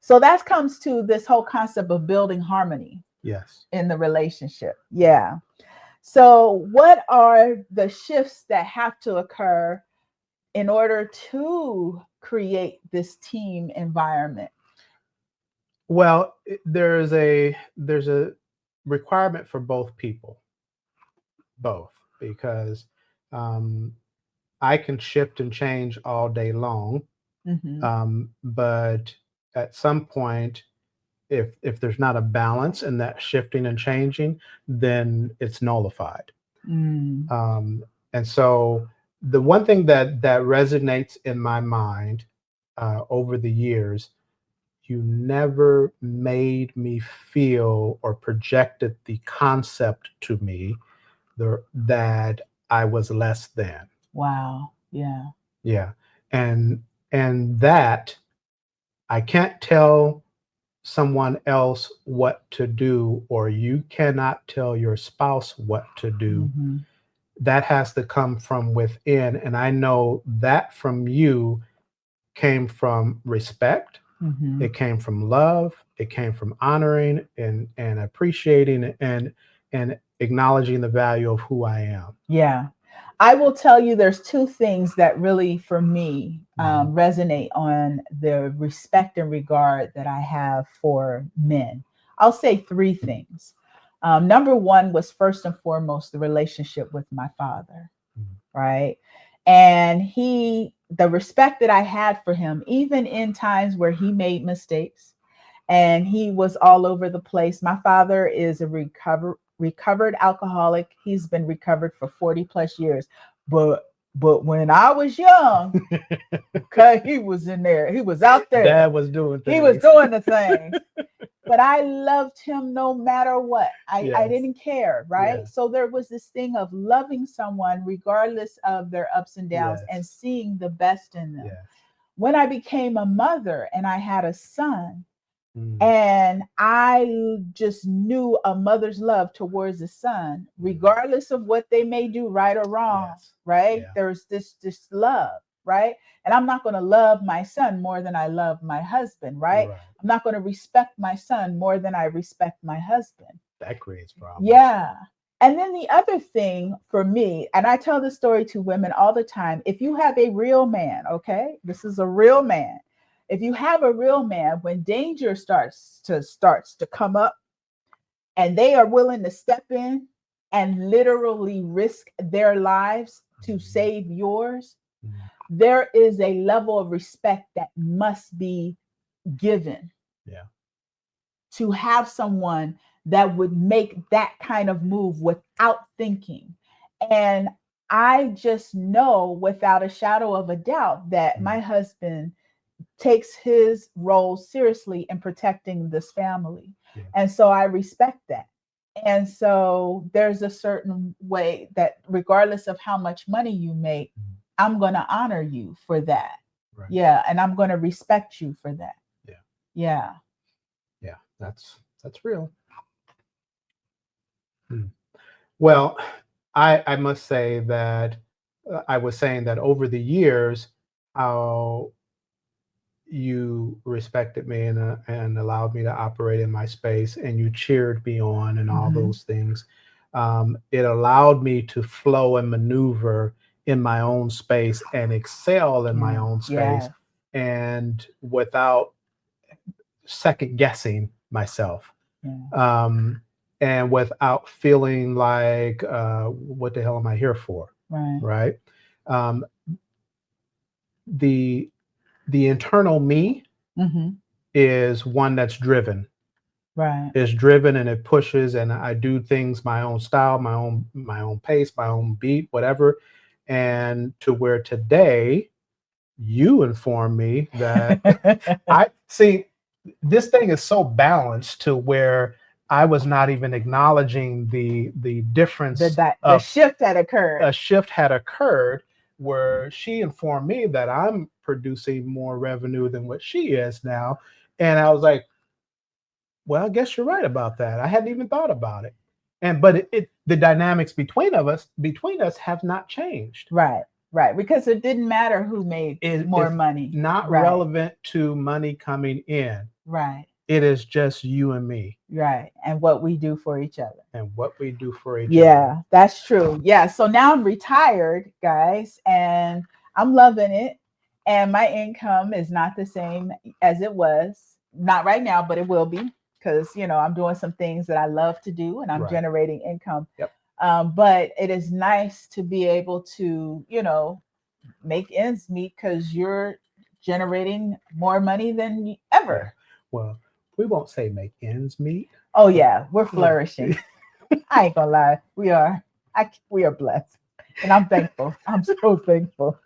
So that comes to this whole concept of building harmony. Yes. In the relationship. Yeah. So what are the shifts that have to occur in order to create this team environment? Well, there's a requirement for both people, both, because um, I can shift and change all day long, Mm-hmm. but at some point, if there's not a balance in that shifting and changing, then it's nullified. Mm. Um, and so the one thing that resonates in my mind over the years, you never made me feel or projected the concept to me that I was less than. Wow. Yeah. Yeah. And that I can't tell someone else what to do, or you cannot tell your spouse what to do. Mm-hmm. That has to come from within. And I know that from you came from respect. Mm-hmm. It came from love. It came from honoring and appreciating and acknowledging the value of who I am. Yeah. I will tell you there's two things that really, for me, Mhm. resonate on the respect and regard that I have for men. I'll say three things. Number one was first and foremost the relationship with my father, Mhm. right? And the respect that I had for him, even in times where he made mistakes and he was all over the place. My father is a recovered alcoholic. He's been recovered for 40 plus years. But when I was young, okay, he was in there. He was out there. Dad was doing things. He was doing the things. But I loved him no matter what. I Yes. didn't care, right? Yes. So there was this thing of loving someone regardless of their ups and downs and Yes. seeing the best in them. Yes. When I became a mother and I had a son, Mm. and I just knew a mother's love towards a son, regardless of what they may do, right or wrong, Yes. right? Yeah. There's this love, right? And I'm not going to love my son more than I love my husband, right? Right. I'm not going to respect my son more than I respect my husband. That creates problems. Yeah. And then the other thing for me, and I tell this story to women all the time, if you have a real man, okay, this is a real man. If you have a real man, when danger starts to come up and they are willing to step in and literally risk their lives to save yours, Mhm. there is a level of respect that must be given. Yeah. To have someone that would make that kind of move without thinking. And I just know without a shadow of a doubt that my husband takes his role seriously in protecting this family. Yeah. And so I respect that. And so there's a certain way that regardless of how much money you make, I'm going to honor you for that. Right. Yeah. And I'm going to respect you for that. Yeah. Yeah. Yeah. That's real. Hmm. Well, I must say that I was saying that over the years, how you respected me and allowed me to operate in my space, and you cheered me on, and all Mhm. those things. It allowed me to flow and maneuver in my own space and excel in my Yeah. own space, Yes. and without second guessing myself. Yeah. Um, and without feeling like, what the hell am I here for? Right. Right. Um, the the internal me Mhm. is one that's driven. Right. It's driven and it pushes, and I do things my own style, my own pace, my own beat, whatever. And to where today you inform me that I see this thing is so balanced to where I was not even acknowledging the difference The of shift had occurred. a shift had occurred, where she informed me that I'm producing more revenue than what she is now. And I was like, well, I guess you're right about that. I hadn't even thought about it. But the dynamics between us have not changed. Right. Right. Because it didn't matter who made more It's money. not Right. relevant to money coming in. Right. It is just you and me Right. And what we do for each other. and what we do for each other. Yeah, that's true. Yeah. So now I'm retired, guys, and I'm loving it. And my income is not the same as it was. Not right now, but it will be because, I'm doing some things that I love to do and I'm Right. generating income. Yep. But it is nice to be able to, make ends meet because you're generating more money than Yeah. ever. Well, we won't say make ends meet. Oh, yeah, we're flourishing. I ain't gonna lie. We are blessed. And I'm thankful. I'm so thankful.